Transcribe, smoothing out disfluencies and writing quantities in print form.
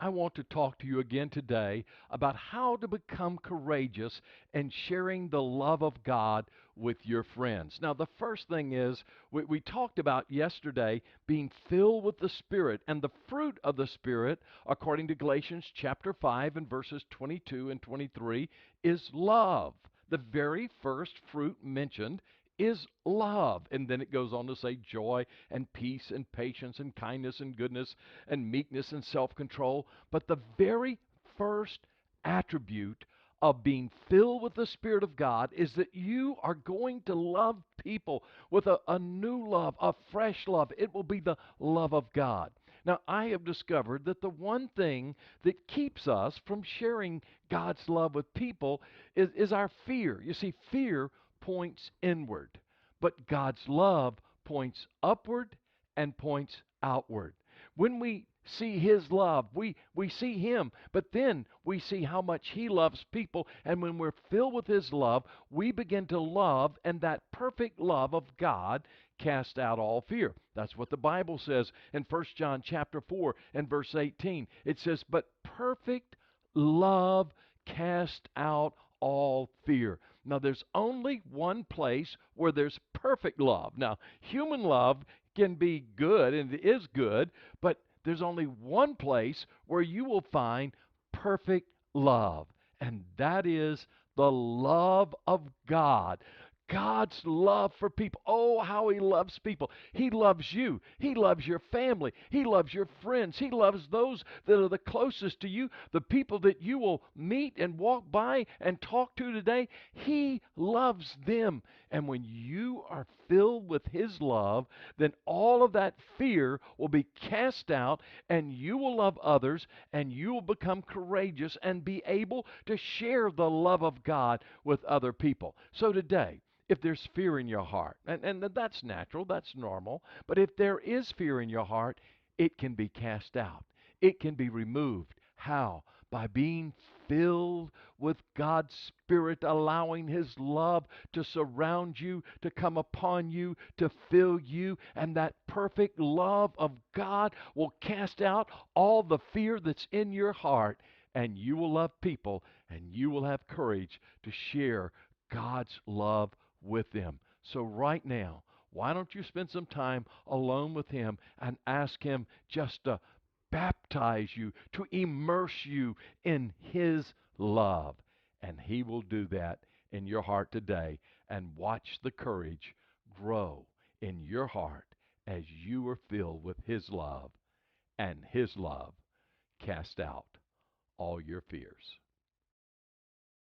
I want to talk to you again today about how to become courageous and sharing the love of God with your friends. Now, the first thing is we talked about yesterday being filled with the Spirit, and the fruit of the Spirit, according to Galatians chapter 5 and verses 22 and 23, is love. The very first fruit mentioned is love. And then it goes on to say joy and peace and patience and kindness and goodness and meekness and self control. But the very first attribute of being filled with the Spirit of God is that you are going to love people with a new love, a fresh love. It will be the love of God. Now, I have discovered that the one thing that keeps us from sharing God's love with people is our fear. You see, fear points inward, but God's love points upward and points outward. When we see His love, we see Him, but then we see how much He loves people. And when we're filled with His love, we begin to love, and that perfect love of God cast out all fear. That's what the Bible says in 1 John chapter 4 and verse 18. It says, "But perfect love cast out all fear." Now, there's only one place where there's perfect love. Now, human love can be good, and it is good, but there's only one place where you will find perfect love, and that is the love of God. God's love for people. Oh, how He loves people. He loves you. He loves your family. He loves your friends. He loves those that are the closest to you, the people that you will meet and walk by and talk to today. He loves them. And when you are filled with His love, then all of that fear will be cast out, and you will love others, and you will become courageous and be able to share the love of God with other people. So today, if there's fear in your heart, and that's natural, that's normal, but if there is fear in your heart, it can be cast out. It can be removed. How? By being filled with God's Spirit, allowing His love to surround you, to come upon you, to fill you, and that perfect love of God will cast out all the fear that's in your heart, and you will love people, and you will have courage to share God's love with them. So right now, why don't you spend some time alone with Him and ask Him just to baptize you, to immerse you in His love. And He will do that in your heart today. And watch the courage grow in your heart as you are filled with His love, and His love cast out all your fears.